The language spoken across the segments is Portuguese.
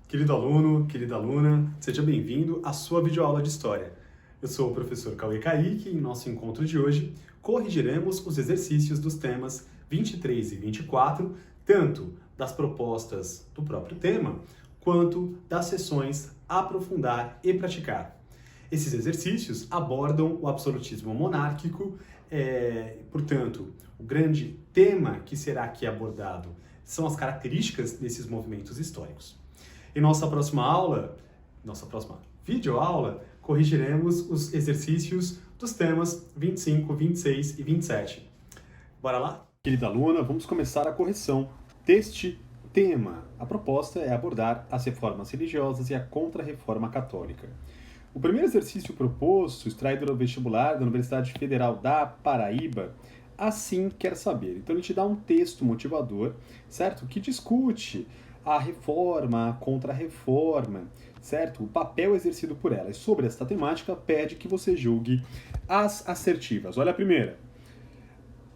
Querido aluno, querida aluna, seja bem-vindo à sua videoaula de História. Eu sou o professor Cauê Kaique e em nosso encontro de hoje corrigiremos os exercícios dos temas 23 e 24, tanto das propostas do próprio tema, quanto das sessões Aprofundar e Praticar. Esses exercícios abordam o absolutismo monárquico, portanto, o grande tema que será aqui abordado são as características desses movimentos históricos. Em nossa próxima videoaula, corrigiremos os exercícios dos temas 25, 26 e 27. Bora lá? Querida aluna, vamos começar a correção deste tema. A proposta é abordar as reformas religiosas e a contra-reforma católica. O primeiro exercício proposto, extraído do vestibular da Universidade Federal da Paraíba, assim quer saber. Então ele te dá um texto motivador, certo? Que discute a reforma, a contra-reforma, certo? O papel exercido por ela. E sobre esta temática, pede que você julgue as assertivas. Olha a primeira.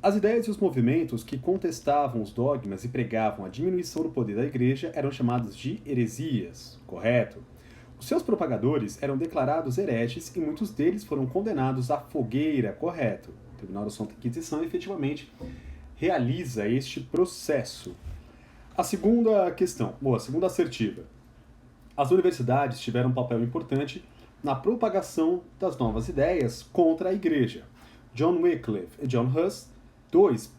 As ideias e os movimentos que contestavam os dogmas e pregavam a diminuição do poder da Igreja eram chamados de heresias, correto? Os seus propagadores eram declarados hereges e muitos deles foram condenados à fogueira, correto? O Tribunal da Santa Inquisição efetivamente realiza este processo. A segunda questão, a segunda assertiva. As universidades tiveram um papel importante na propagação das novas ideias contra a Igreja. John Wycliffe e John Huss, dois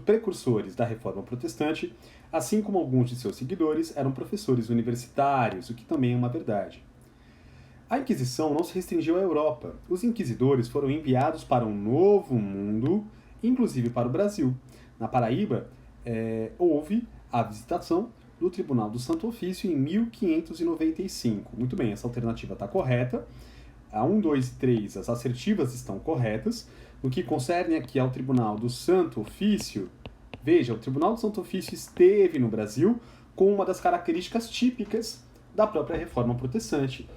precursores da Reforma Protestante, assim como alguns de seus seguidores, eram professores universitários, o que também é uma verdade. A Inquisição não se restringiu à Europa. Os inquisidores foram enviados para um novo mundo, inclusive para o Brasil. Na Paraíba, houve a visitação do Tribunal do Santo Ofício em 1595. Muito bem, essa alternativa está correta. A 1, 2 e 3, as assertivas estão corretas. No que concerne aqui ao Tribunal do Santo Ofício, veja, o Tribunal do Santo Ofício esteve no Brasil com uma das características típicas da própria Reforma Protestante.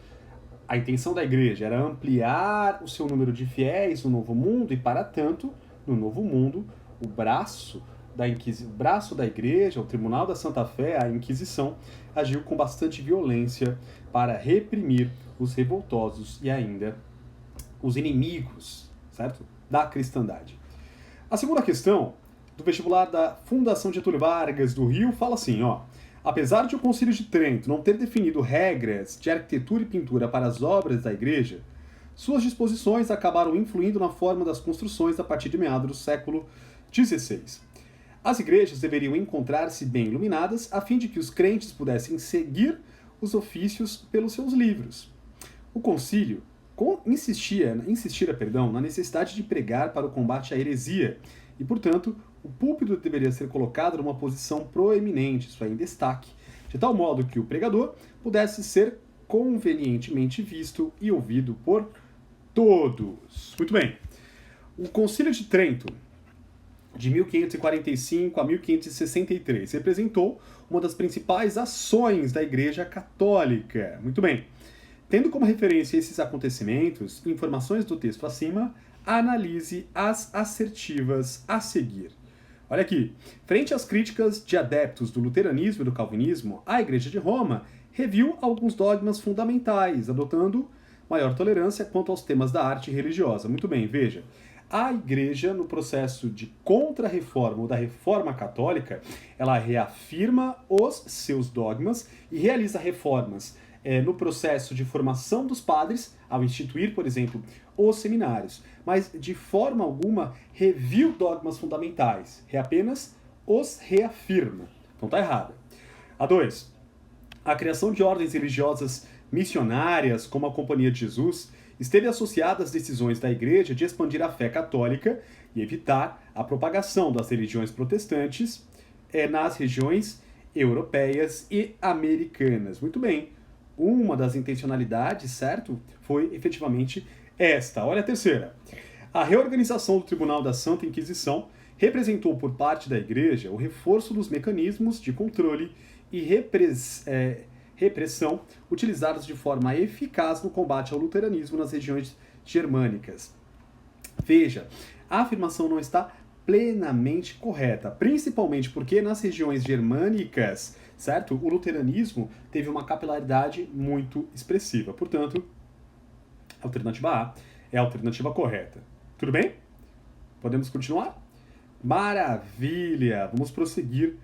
A intenção da Igreja era ampliar o seu número de fiéis no Novo Mundo e, para tanto, no Novo Mundo, o braço da Igreja, o Tribunal da Santa Fé, a Inquisição, agiu com bastante violência para reprimir os revoltosos e ainda os inimigos, certo? Da cristandade. A segunda questão do vestibular da Fundação Getúlio Vargas do Rio fala assim, apesar de o Concílio de Trento não ter definido regras de arquitetura e pintura para as obras da Igreja, suas disposições acabaram influindo na forma das construções a partir de meados do século XVI. As igrejas deveriam encontrar-se bem iluminadas a fim de que os crentes pudessem seguir os ofícios pelos seus livros. O concílio insistira na necessidade de pregar para o combate à heresia e, portanto, o púlpito deveria ser colocado numa posição proeminente, isso é, em destaque, de tal modo que o pregador pudesse ser convenientemente visto e ouvido por todos. Muito bem. O Concílio de Trento, de 1545 a 1563, representou uma das principais ações da Igreja Católica. Muito bem. Tendo como referência esses acontecimentos e informações do texto acima, analise as assertivas a seguir. Olha aqui. Frente às críticas de adeptos do luteranismo e do calvinismo, a Igreja de Roma reviu alguns dogmas fundamentais, adotando maior tolerância quanto aos temas da arte religiosa. Muito bem, veja. A Igreja, no processo de contra-reforma ou da reforma católica, ela reafirma os seus dogmas e realiza reformas no processo de formação dos padres, ao instituir, por exemplo, os seminários, mas de forma alguma reviu dogmas fundamentais, apenas os reafirma. Então tá errado. A 2. A criação de ordens religiosas missionárias, como a Companhia de Jesus, esteve associada às decisões da Igreja de expandir a fé católica e evitar a propagação das religiões protestantes nas regiões europeias e americanas. Muito bem. Uma das intencionalidades, certo, foi efetivamente esta. Olha a terceira. A reorganização do Tribunal da Santa Inquisição representou por parte da Igreja o reforço dos mecanismos de controle e repressão utilizados de forma eficaz no combate ao luteranismo nas regiões germânicas. Veja, a afirmação não está plenamente correta, principalmente porque nas regiões germânicas, certo? O luteranismo teve uma capilaridade muito expressiva. Portanto, a alternativa A é a alternativa correta. Tudo bem? Podemos continuar? Maravilha! Vamos prosseguir.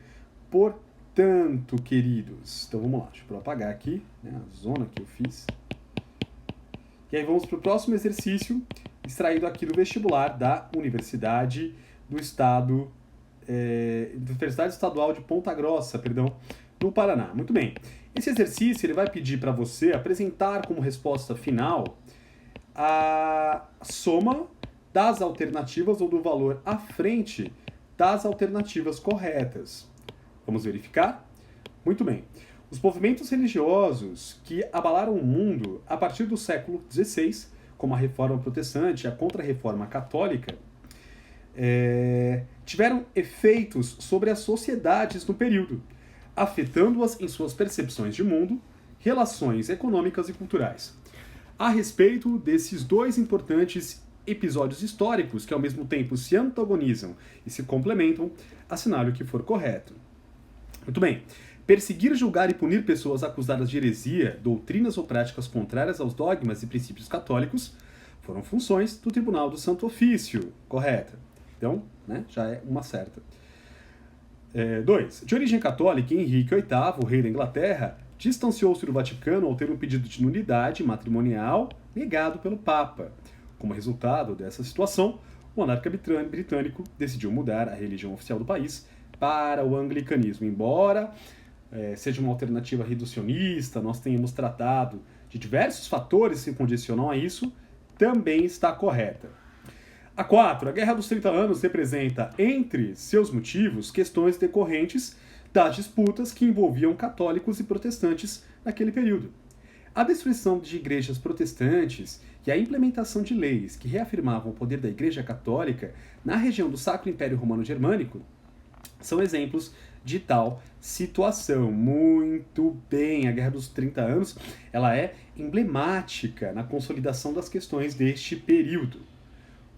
Portanto, queridos, então vamos lá, deixa eu apagar aqui, né, a zona que eu fiz. E aí vamos para o próximo exercício, extraído aqui do vestibular da Universidade do Estado, Universidade Estadual de Ponta Grossa, perdão, no Paraná. Muito bem. Esse exercício ele vai pedir para você apresentar como resposta final a soma das alternativas ou do valor à frente das alternativas corretas. Vamos verificar? Muito bem. Os movimentos religiosos que abalaram o mundo a partir do século XVI, como a Reforma Protestante e a Contra-Reforma Católica, tiveram efeitos sobre as sociedades no período, afetando-as em suas percepções de mundo, relações econômicas e culturais. A respeito desses dois importantes episódios históricos que ao mesmo tempo se antagonizam e se complementam, assinale o que for correto. Muito bem. Perseguir, julgar e punir pessoas acusadas de heresia, doutrinas ou práticas contrárias aos dogmas e princípios católicos foram funções do Tribunal do Santo Ofício. Correta. Então, né, já é uma certa. 2. De origem católica, Henrique VIII, o rei da Inglaterra, distanciou-se do Vaticano ao ter um pedido de nulidade matrimonial negado pelo Papa. Como resultado dessa situação, o monarca britânico decidiu mudar a religião oficial do país para o anglicanismo. Embora seja uma alternativa reducionista, nós tenhamos tratado de diversos fatores que condicionam a isso, também está correta. A 4. A Guerra dos 30 Anos representa, entre seus motivos, questões decorrentes das disputas que envolviam católicos e protestantes naquele período. A destruição de igrejas protestantes e a implementação de leis que reafirmavam o poder da Igreja Católica na região do Sacro Império Romano Germânico são exemplos de tal situação. Muito bem, a Guerra dos 30 Anos ela é emblemática na consolidação das questões deste período.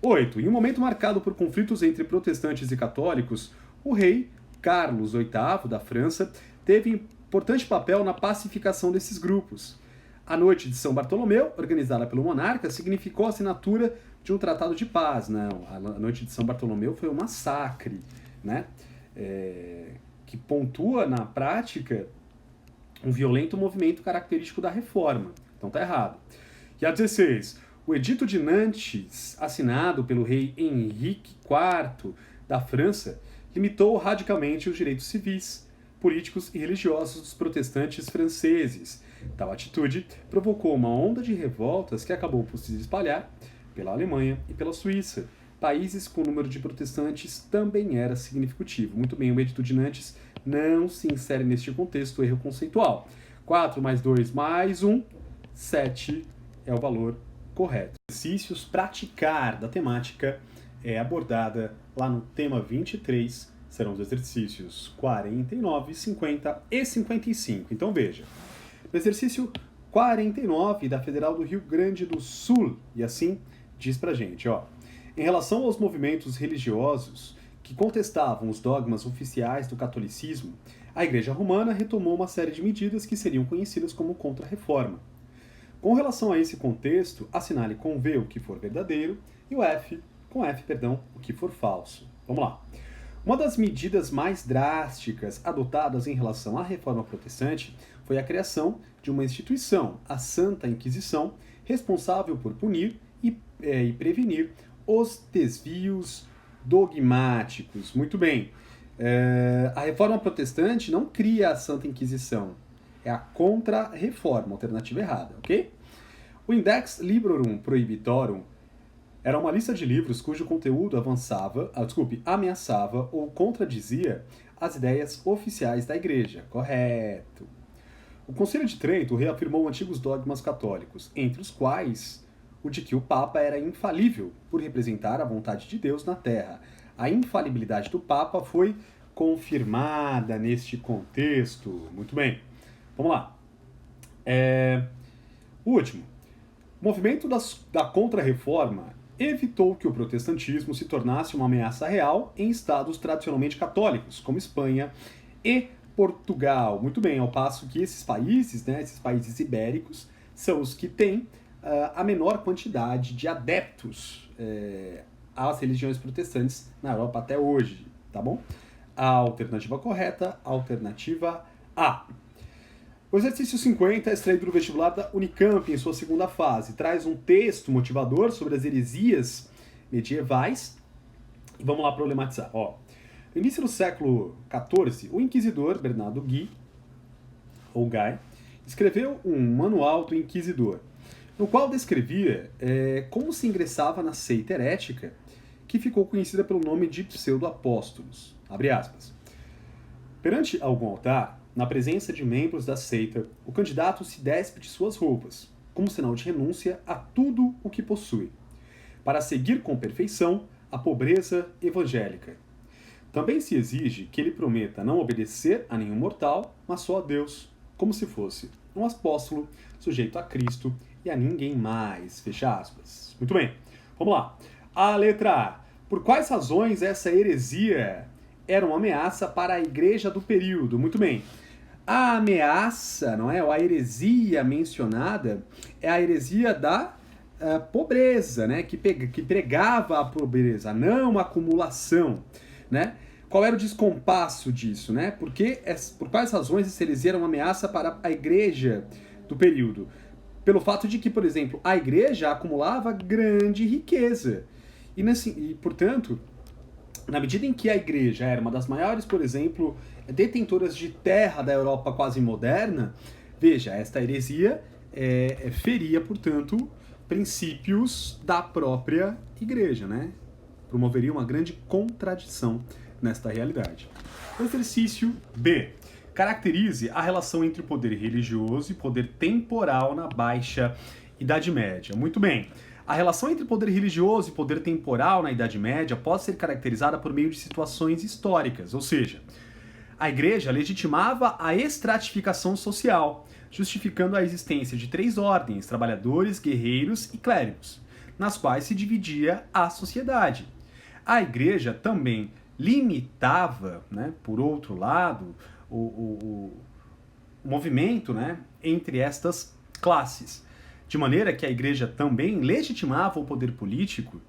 8. Em um momento marcado por conflitos entre protestantes e católicos, o rei Carlos VIII da França teve importante papel na pacificação desses grupos. A Noite de São Bartolomeu, organizada pelo monarca, significou a assinatura de um tratado de paz. Não, a Noite de São Bartolomeu foi um massacre, né? Que pontua na prática um violento movimento característico da Reforma. Então tá errado. E a 16. O Edito de Nantes, assinado pelo rei Henrique IV da França, limitou radicalmente os direitos civis, políticos e religiosos dos protestantes franceses. Tal atitude provocou uma onda de revoltas que acabou por se espalhar pela Alemanha e pela Suíça, países com o número de protestantes também era significativo. Muito bem, o Edito de Nantes não se insere neste contexto, erro conceitual. 4 mais 2 mais 1, 7 é o valor correto. Exercícios praticar da temática é abordada lá no tema 23, serão os exercícios 49, 50 e 55. Então veja, no exercício 49 da Federal do Rio Grande do Sul, e assim diz pra gente, ó, em relação aos movimentos religiosos que contestavam os dogmas oficiais do catolicismo, a Igreja Romana retomou uma série de medidas que seriam conhecidas como Contra-Reforma. Com relação a esse contexto, assinale com V o que for verdadeiro e o F, o que for falso. Vamos lá. Uma das medidas mais drásticas adotadas em relação à Reforma Protestante foi a criação de uma instituição, a Santa Inquisição, responsável por punir e prevenir os desvios dogmáticos. Muito bem. A Reforma Protestante não cria a Santa Inquisição. É a Contra-Reforma, alternativa errada, ok? O Index Librorum Prohibitorum era uma lista de livros cujo conteúdo ameaçava ou contradizia as ideias oficiais da Igreja. Correto. O Concílio de Trento reafirmou antigos dogmas católicos, entre os quais o de que o Papa era infalível por representar a vontade de Deus na Terra. A infalibilidade do Papa foi confirmada neste contexto. Muito bem. Vamos lá. O último. O movimento da Contra-Reforma evitou que o protestantismo se tornasse uma ameaça real em estados tradicionalmente católicos, como Espanha e Portugal. Muito bem, ao passo que esses países, né, esses países ibéricos, são os que têm a menor quantidade de adeptos às religiões protestantes na Europa até hoje, tá bom? A alternativa correta, alternativa A. O exercício 50, extraído do vestibular da Unicamp em sua segunda fase, traz um texto motivador sobre as heresias medievais. E vamos lá problematizar. Ó, no início do século XIV, o inquisidor Bernardo Guy, ou Guy, escreveu um manual do inquisidor, no qual descrevia como se ingressava na seita herética, que ficou conhecida pelo nome de pseudo-apóstolos. Abre aspas. Perante algum altar, na presença de membros da seita, o candidato se despe de suas roupas, como sinal de renúncia a tudo o que possui, para seguir com perfeição a pobreza evangélica. Também se exige que ele prometa não obedecer a nenhum mortal, mas só a Deus, como se fosse um apóstolo sujeito a Cristo e a ninguém mais. Fecha aspas. Muito bem, vamos lá. A letra A. Por quais razões essa heresia era uma ameaça para a igreja do período? Muito bem. A ameaça, não é? Ou a heresia mencionada é a heresia da pobreza, né? Que pregava a pobreza, não a acumulação, né? Qual era o descompasso disso, né? Por quais razões essa heresia era uma ameaça para a igreja do período? Pelo fato de que, por exemplo, a igreja acumulava grande riqueza. E portanto, na medida em que a igreja era uma das maiores, por exemplo, detentoras de terra da Europa quase moderna, veja, esta heresia feria, portanto, princípios da própria igreja, né? Promoveria uma grande contradição nesta realidade. Exercício B. Caracterize a relação entre o poder religioso e poder temporal na Baixa Idade Média. Muito bem. A relação entre poder religioso e poder temporal na Idade Média pode ser caracterizada por meio de situações históricas, ou seja, a igreja legitimava a estratificação social, justificando a existência de 3 ordens, trabalhadores, guerreiros e clérigos, nas quais se dividia a sociedade. A igreja também limitava, né, por outro lado, o movimento, né, entre estas classes, de maneira que a igreja também legitimava o poder político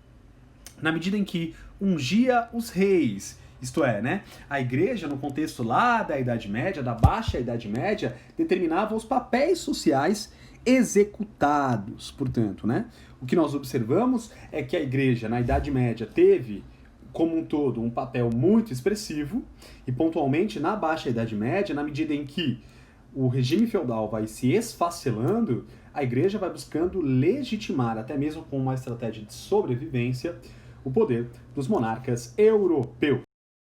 na medida em que ungia os reis. Isto é, né, a igreja, no contexto lá da Idade Média, da Baixa Idade Média, determinava os papéis sociais executados. Portanto, né, o que nós observamos é que a igreja, na Idade Média, teve, como um todo, um papel muito expressivo, e pontualmente na Baixa Idade Média, na medida em que o regime feudal vai se esfacelando, a igreja vai buscando legitimar, até mesmo com uma estratégia de sobrevivência, o poder dos monarcas europeus.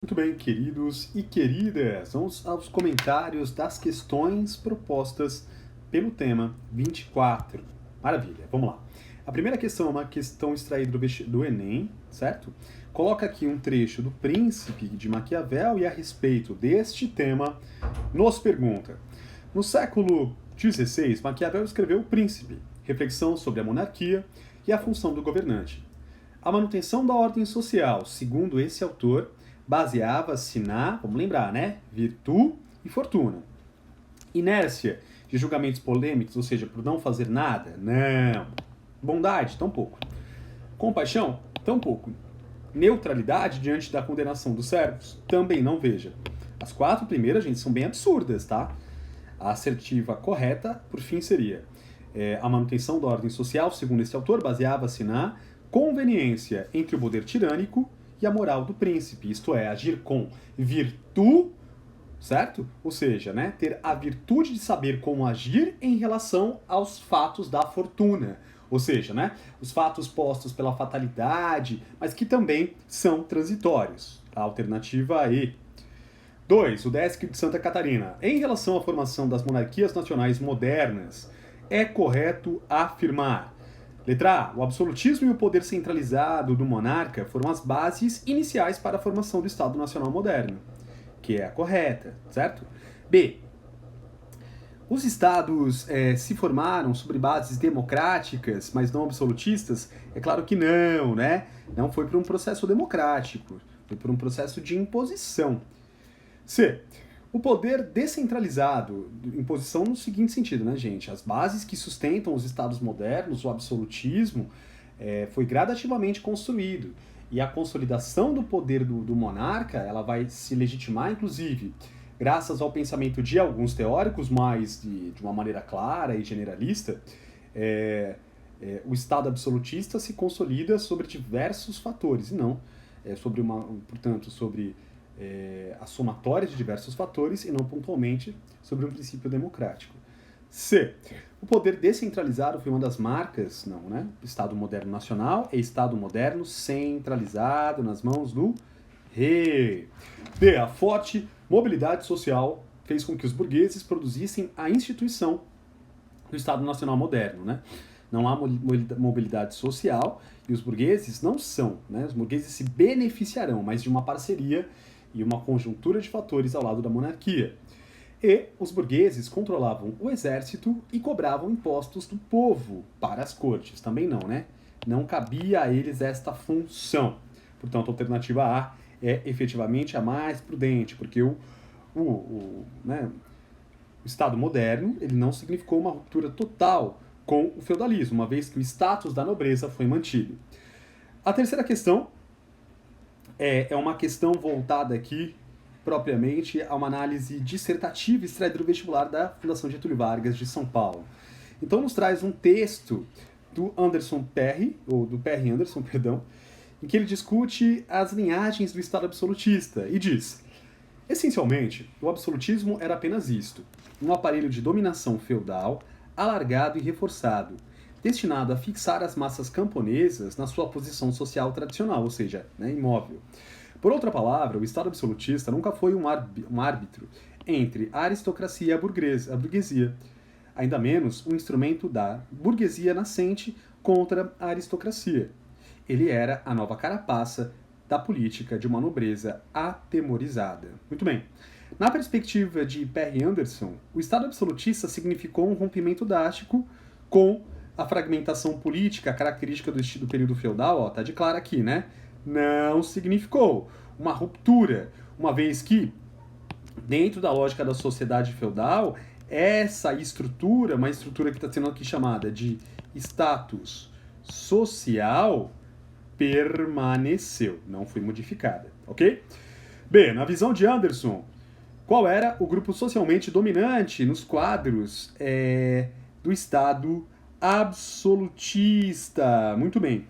Muito bem, queridos e queridas, vamos aos comentários das questões propostas pelo tema 24. Maravilha, vamos lá. A primeira questão é uma questão extraída do Enem, certo? Coloca aqui um trecho do Príncipe de Maquiavel e a respeito deste tema nos pergunta: no século XVI, Maquiavel escreveu O Príncipe, reflexão sobre a monarquia e a função do governante. A manutenção da ordem social, segundo esse autor, baseava-se na, vamos lembrar, né, virtude e fortuna. Inércia de julgamentos polêmicos, ou seja, por não fazer nada? Não. Bondade? Tampouco. Compaixão? Tampouco. Neutralidade diante da condenação dos servos? Também não. Veja. As 4 primeiras, gente, são bem absurdas, tá? A assertiva correta, por fim, seria a manutenção da ordem social, segundo esse autor, baseava-se na conveniência entre o poder tirânico e a moral do príncipe, isto é, agir com virtude, certo? Ou seja, né, ter a virtude de saber como agir em relação aos fatos da fortuna, ou seja, né, os fatos postos pela fatalidade, mas que também são transitórios. A alternativa E. 2. O Décio de Santa Catarina. Em relação à formação das monarquias nacionais modernas, é correto afirmar: letra A. O absolutismo e o poder centralizado do monarca foram as bases iniciais para a formação do Estado Nacional moderno, que é a correta, certo? B. Os estados se formaram sobre bases democráticas, mas não absolutistas? É claro que não, né? Não foi por um processo democrático, foi por um processo de imposição. C. O poder descentralizado, imposição no seguinte sentido, né, gente? As bases que sustentam os estados modernos, o absolutismo, foi gradativamente construído. E a consolidação do poder do monarca, ela vai se legitimar, inclusive, graças ao pensamento de alguns teóricos, mas de uma maneira clara e generalista, o Estado absolutista se consolida sobre diversos fatores, e não sobre a somatória de diversos fatores, e não pontualmente sobre um princípio democrático. C. O poder descentralizado foi uma das marcas, não, né? Estado moderno nacional é Estado moderno centralizado nas mãos do rei. D. A forte mobilidade social fez com que os burgueses produzissem a instituição do Estado nacional moderno, né? Não há mobilidade social e os burgueses não são, né? Os burgueses se beneficiarão, mas de uma parceria e uma conjuntura de fatores ao lado da monarquia. E os burgueses controlavam o exército e cobravam impostos do povo para as cortes. Também não, né? Não cabia a eles esta função. Portanto, a alternativa A é efetivamente a mais prudente, porque o Estado moderno ele não significou uma ruptura total com o feudalismo, uma vez que o status da nobreza foi mantido. A terceira questão é uma questão voltada aqui propriamente a uma análise dissertativa extraída do vestibular da Fundação Getúlio Vargas de São Paulo. Então nos traz um texto do Perry Anderson, em que ele discute as linhagens do Estado absolutista e diz: essencialmente, o absolutismo era apenas isto, um aparelho de dominação feudal alargado e reforçado, destinado a fixar as massas camponesas na sua posição social tradicional, ou seja, imóvel. Por outra palavra, o Estado absolutista nunca foi um árbitro entre a aristocracia e a burguesia, ainda menos um instrumento da burguesia nascente contra a aristocracia. Ele era a nova carapaça da política de uma nobreza atemorizada. Muito bem. Na perspectiva de Perry Anderson, o Estado absolutista significou um rompimento drástico com a fragmentação política característica do período feudal, tá de claro aqui, né? Não significou uma ruptura, uma vez que, dentro da lógica da sociedade feudal, essa estrutura, uma estrutura que está sendo aqui chamada de status social, permaneceu, não foi modificada, ok? B, na visão de Anderson, qual era o grupo socialmente dominante nos quadros do Estado absolutista? Muito bem.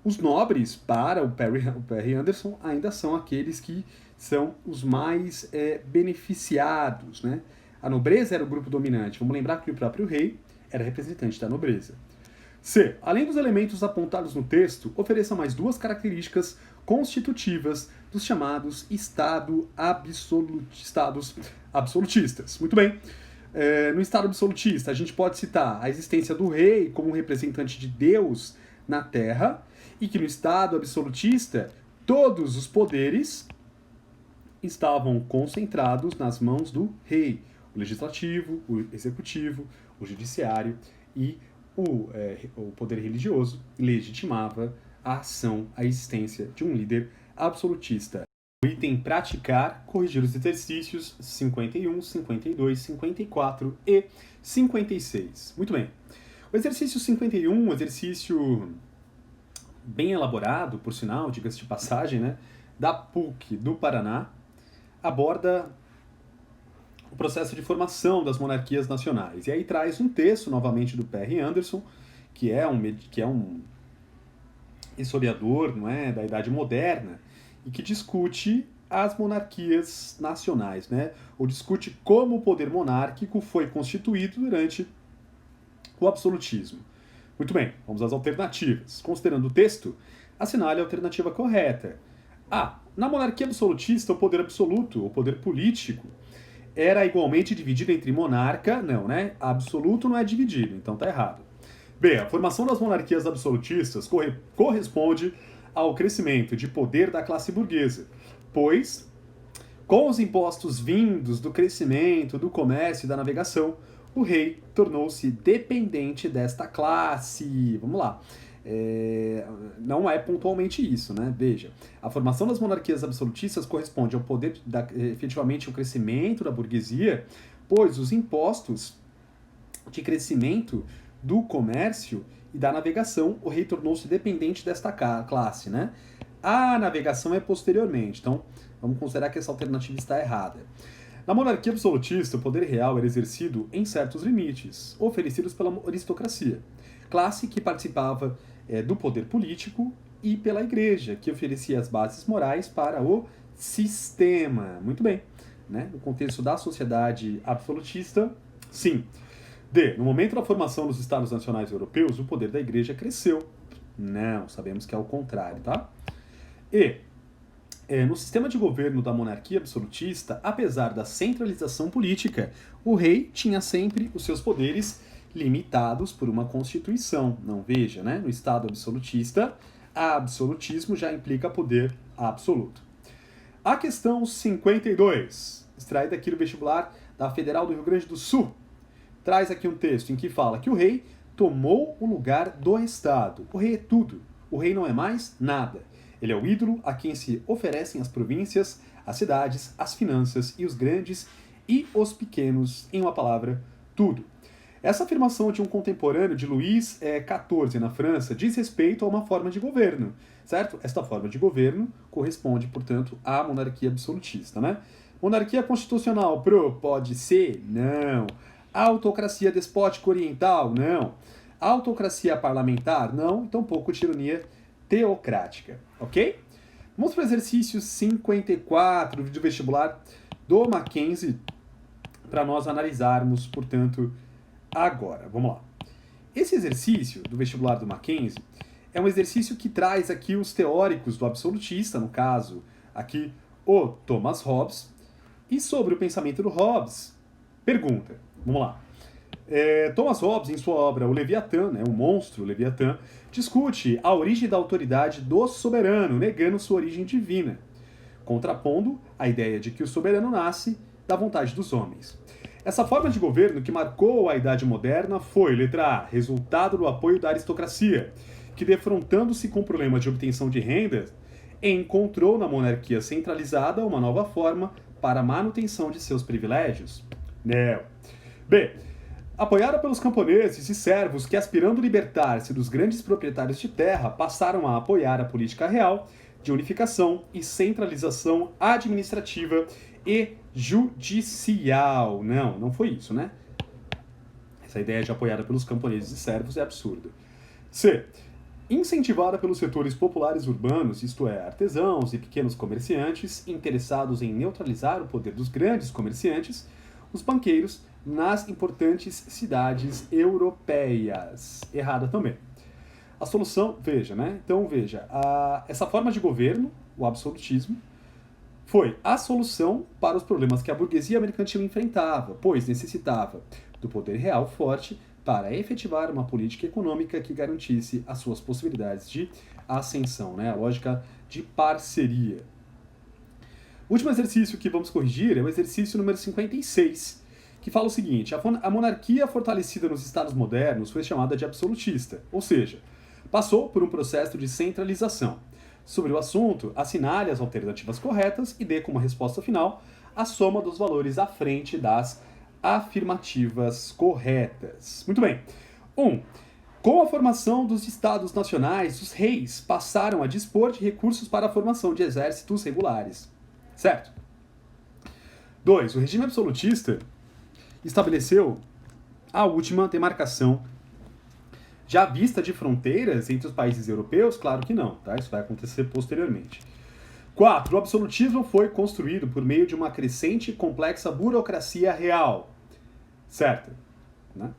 Os nobres, para o Perry Anderson, ainda são aqueles que são os mais beneficiados, né? A nobreza era o grupo dominante. Vamos lembrar que o próprio rei era representante da nobreza. C. Além dos elementos apontados no texto, ofereça mais duas características constitutivas dos chamados estados absolutistas. Muito bem. No Estado absolutista, a gente pode citar a existência do rei como representante de Deus na Terra, e que no Estado absolutista todos os poderes estavam concentrados nas mãos do rei. O legislativo, o executivo, o judiciário e o poder religioso legitimava a ação, a existência de um líder absolutista. O item praticar, corrigir os exercícios 51, 52, 54 e 56. Muito bem. O exercício 51, um exercício bem elaborado, por sinal, diga-se de passagem, né, da PUC do Paraná, aborda o processo de formação das monarquias nacionais. E aí traz um texto, novamente, do Perry Anderson, que é um historiador, não é, da Idade Moderna, e que discute as monarquias nacionais, né, ou discute como o poder monárquico foi constituído durante o absolutismo. Muito bem, vamos às alternativas. Considerando o texto, assinale a alternativa correta. A. Na monarquia absolutista, o poder absoluto, o poder político, era igualmente dividido entre monarca... Não, né? Absoluto não é dividido, então tá errado. B. A formação das monarquias absolutistas corresponde ao crescimento de poder da classe burguesa, pois, com os impostos vindos do crescimento, do comércio e da navegação, o rei tornou-se dependente desta classe. Vamos lá. não é pontualmente isso, né? Veja, a formação das monarquias absolutistas corresponde ao poder, efetivamente, ao crescimento da burguesia, pois os impostos de crescimento do comércio e da navegação, o rei tornou-se dependente desta classe, né? A navegação é posteriormente, então vamos considerar que essa alternativa está errada. Na monarquia absolutista, o poder real era exercido em certos limites, oferecidos pela aristocracia, classe que participava do poder político, e pela igreja, que oferecia as bases morais para o sistema. Muito bem. Né? No contexto da sociedade absolutista, sim. No momento da formação dos Estados Nacionais Europeus, o poder da igreja cresceu. Não, sabemos que é o contrário, tá? No sistema de governo da monarquia absolutista, apesar da centralização política, o rei tinha sempre os seus poderes limitados por uma constituição. Não, veja, né? No Estado absolutista, absolutismo já implica poder absoluto. A questão 52, extraída aqui do vestibular da Federal do Rio Grande do Sul, traz aqui um texto em que fala que o rei tomou o lugar do Estado. O rei é tudo. O rei não é mais nada. Ele é o ídolo a quem se oferecem as províncias, as cidades, as finanças e os grandes e os pequenos, em uma palavra, tudo. Essa afirmação de um contemporâneo de Luís XIV na França diz respeito a uma forma de governo, certo? Esta forma de governo corresponde, portanto, à monarquia absolutista, né? Monarquia constitucional pode ser? Não. Autocracia despótica oriental? Não. Autocracia parlamentar? Não. Então, pouco tirania teocrática, ok? Vamos para o exercício 54 do vestibular do Mackenzie para nós analisarmos, portanto, agora. Vamos lá. Esse exercício do vestibular do Mackenzie é um exercício que traz aqui os teóricos do absolutista, no caso, aqui o Thomas Hobbes, e sobre o pensamento do Hobbes, pergunta. Vamos lá. Thomas Hobbes, em sua obra O Leviatã, né, o monstro Leviatã, discute a origem da autoridade do soberano, negando sua origem divina, contrapondo a ideia de que o soberano nasce da vontade dos homens. Essa forma de governo que marcou a Idade Moderna foi, letra A, resultado do apoio da aristocracia, que, defrontando-se com o problema de obtenção de renda, encontrou na monarquia centralizada uma nova forma para a manutenção de seus privilégios. Não. B. Apoiada pelos camponeses e servos que, aspirando libertar-se dos grandes proprietários de terra, passaram a apoiar a política real de unificação e centralização administrativa e judicial. Não foi isso, né? Essa ideia de apoiada pelos camponeses e servos é absurda. C. Incentivada pelos setores populares urbanos, isto é, artesãos e pequenos comerciantes, interessados em neutralizar o poder dos grandes comerciantes, os banqueiros, nas importantes cidades europeias. Errada também. A solução, veja, né? Então, veja, essa forma de governo, o absolutismo, foi a solução para os problemas que a burguesia mercantil enfrentava, pois necessitava do poder real forte para efetivar uma política econômica que garantisse as suas possibilidades de ascensão, né? A lógica de parceria. O último exercício que vamos corrigir é o exercício número 56, que fala o seguinte: a monarquia fortalecida nos estados modernos foi chamada de absolutista, ou seja, passou por um processo de centralização. Sobre o assunto, assinale as alternativas corretas e dê como resposta final a soma dos valores à frente das afirmativas corretas. Muito bem. 1. Com a formação dos estados nacionais, os reis passaram a dispor de recursos para a formação de exércitos regulares. Certo? 2. O regime absolutista estabeleceu a última demarcação já vista de fronteiras entre os países europeus? Claro que não, tá? Isso vai acontecer posteriormente. 4. O absolutismo foi construído por meio de uma crescente e complexa burocracia real. Certo? Né?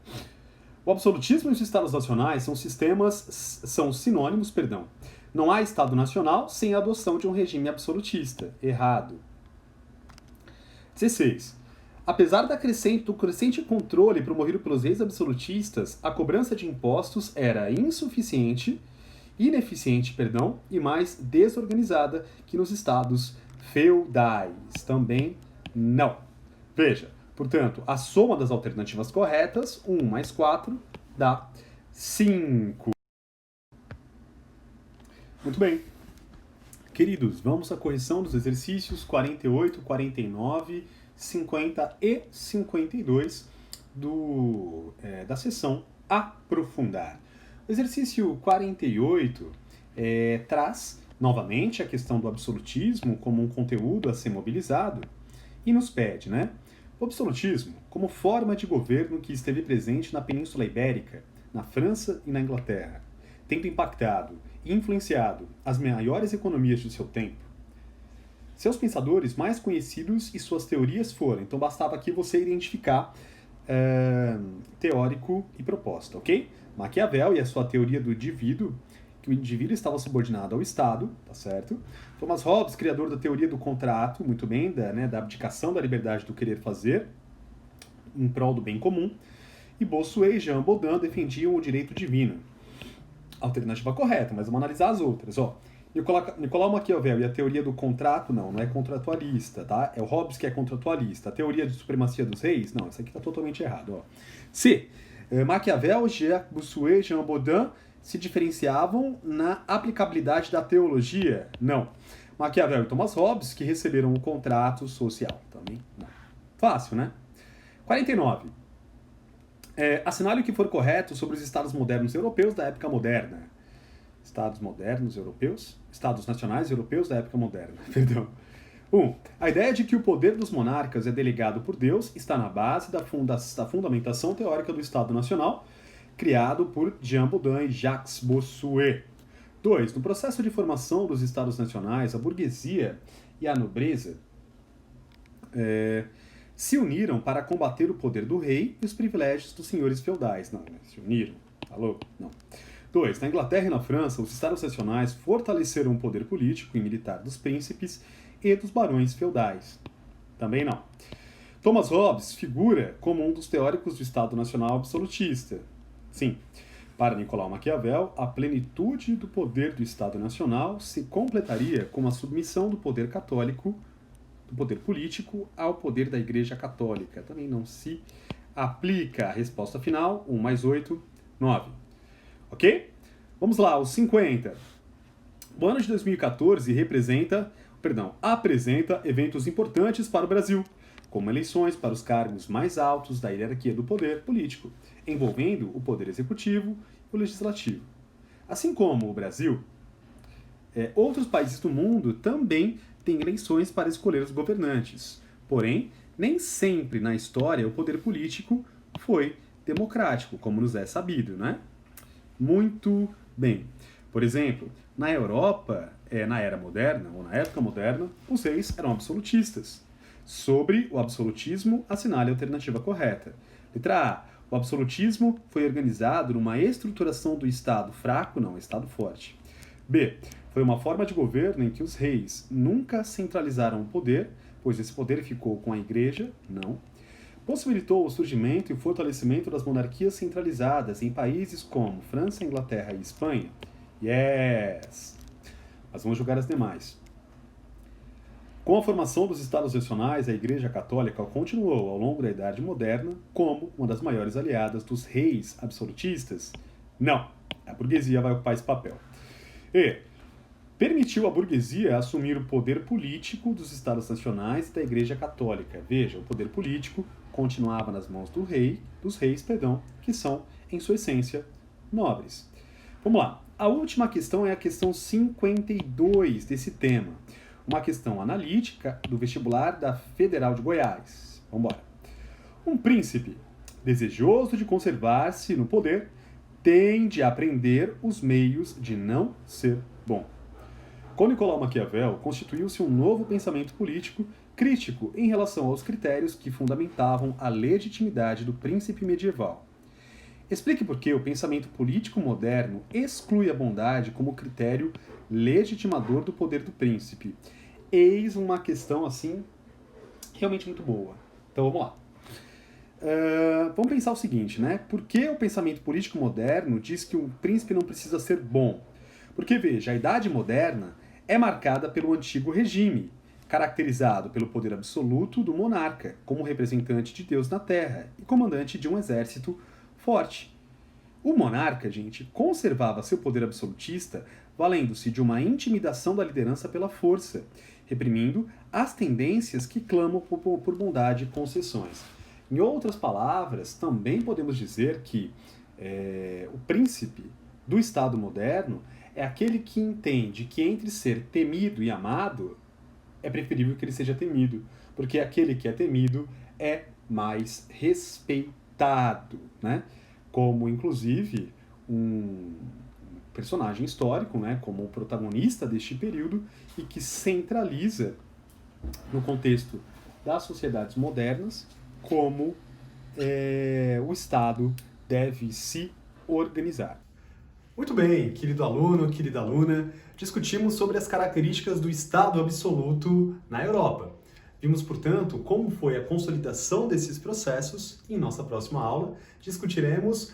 O absolutismo e os estados nacionais são sinônimos, perdão. Não há Estado nacional sem a adoção de um regime absolutista. Errado. 16. Apesar do crescente controle promovido pelos reis absolutistas, a cobrança de impostos era ineficiente, e mais desorganizada que nos estados feudais. Também não. Veja, portanto, a soma das alternativas corretas, 1 mais 4, dá 5. Muito bem. Queridos, vamos à correção dos exercícios 48, 49, 50 e 52 da seção Aprofundar. O exercício 48 traz, novamente, a questão do absolutismo como um conteúdo a ser mobilizado e nos pede, né? O absolutismo, como forma de governo que esteve presente na Península Ibérica, na França e na Inglaterra, tendo impactado e influenciado as maiores economias do seu tempo. Seus pensadores mais conhecidos e suas teorias foram, então bastava aqui você identificar teórico e proposta, ok? Maquiavel e a sua teoria do indivíduo, que o indivíduo estava subordinado ao Estado, tá certo? Thomas Hobbes, criador da teoria do contrato, muito bem, da abdicação da liberdade do querer fazer, em prol do bem comum, e Bossuet e Jean Baudin defendiam o direito divino. Alternativa correta, mas vamos analisar as outras. Ó, Nicolau Maquiavel e a teoria do contrato, não é contratualista, tá? É o Hobbes que é contratualista. A teoria de supremacia dos reis, não, isso aqui está totalmente errado. Ó. C. Maquiavel, Jacques Bossuet e Jean Baudin se diferenciavam na aplicabilidade da teologia? Não. Maquiavel e Thomas Hobbes, que receberam o contrato social? Também não. Fácil, né? 49. Assinale o que for correto sobre os estados modernos europeus da época moderna. Estados modernos europeus? Estados nacionais europeus da época moderna, perdão. 1. A ideia de que o poder dos monarcas é delegado por Deus está na base da fundamentação teórica do Estado Nacional, criado por Jean Baudin e Jacques Bossuet. 2. No processo de formação dos Estados Nacionais, a burguesia e a nobreza se uniram para combater o poder do rei e os privilégios dos senhores feudais. Não, se uniram. Tá louco? Não. 2. Na Inglaterra e na França, os Estados Nacionais fortaleceram o poder político e militar dos príncipes e dos barões feudais. Também não. Thomas Hobbes figura como um dos teóricos do Estado Nacional absolutista. Sim. Para Nicolau Maquiavel, a plenitude do poder do Estado Nacional se completaria com a submissão do poder católico, do poder político, ao poder da Igreja Católica. Também não se aplica. A resposta final, 1 mais 8, 9. Ok? Vamos lá, os 50. O ano de 2014 apresenta eventos importantes para o Brasil, como eleições para os cargos mais altos da hierarquia do poder político, envolvendo o poder executivo e o legislativo. Assim como o Brasil, outros países do mundo também têm eleições para escolher os governantes. Porém, nem sempre na história o poder político foi democrático, como nos é sabido, né? Muito bem. Por exemplo, na Europa, na era moderna, ou na época moderna, os reis eram absolutistas. Sobre o absolutismo, assinale a alternativa correta. Letra A. O absolutismo foi organizado numa estruturação do Estado fraco, não, Estado forte. B. Foi uma forma de governo em que os reis nunca centralizaram o poder, pois esse poder ficou com a Igreja, não. Possibilitou o surgimento e o fortalecimento das monarquias centralizadas em países como França, Inglaterra e Espanha. Yes! Mas vamos jogar as demais. Com a formação dos Estados Nacionais, a Igreja Católica continuou, ao longo da Idade Moderna, como uma das maiores aliadas dos reis absolutistas? Não. A burguesia vai ocupar esse papel. E permitiu à burguesia assumir o poder político dos Estados Nacionais e da Igreja Católica. Veja, o poder político continuava nas mãos dos reis, que são, em sua essência, nobres. Vamos lá. A última questão é a questão 52 desse tema. Uma questão analítica do vestibular da Federal de Goiás. Vamos embora. Um príncipe, desejoso de conservar-se no poder, tende a aprender os meios de não ser bom. Com Nicolau Maquiavel, constituiu-se um novo pensamento político crítico em relação aos critérios que fundamentavam a legitimidade do príncipe medieval. Explique por que o pensamento político moderno exclui a bondade como critério legitimador do poder do príncipe. Eis uma questão, assim, realmente muito boa. Então, vamos lá. Vamos pensar o seguinte, né? Por que o pensamento político moderno diz que o príncipe não precisa ser bom? Porque, veja, a Idade Moderna é marcada pelo antigo regime, caracterizado pelo poder absoluto do monarca, como representante de Deus na Terra e comandante de um exército forte. O monarca, gente, conservava seu poder absolutista valendo-se de uma intimidação da liderança pela força, reprimindo as tendências que clamam por bondade e concessões. Em outras palavras, também podemos dizer que o príncipe do Estado moderno é aquele que entende que entre ser temido e amado, é preferível que ele seja temido, porque aquele que é temido é mais respeitado, né? Como, inclusive, um personagem histórico, né? Como o protagonista deste período e que centraliza, no contexto das sociedades modernas, como o Estado deve se organizar. Muito bem, querido aluno, querida aluna, discutimos sobre as características do Estado absoluto na Europa. Vimos, portanto, como foi a consolidação desses processos. Em nossa próxima aula, discutiremos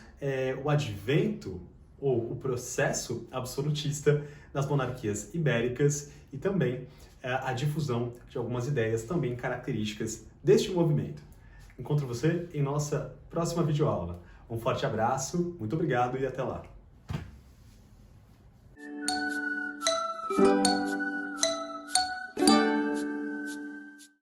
o advento ou o processo absolutista das monarquias ibéricas e também a difusão de algumas ideias também características deste movimento. Encontro você em nossa próxima videoaula. Um forte abraço, muito obrigado e até lá!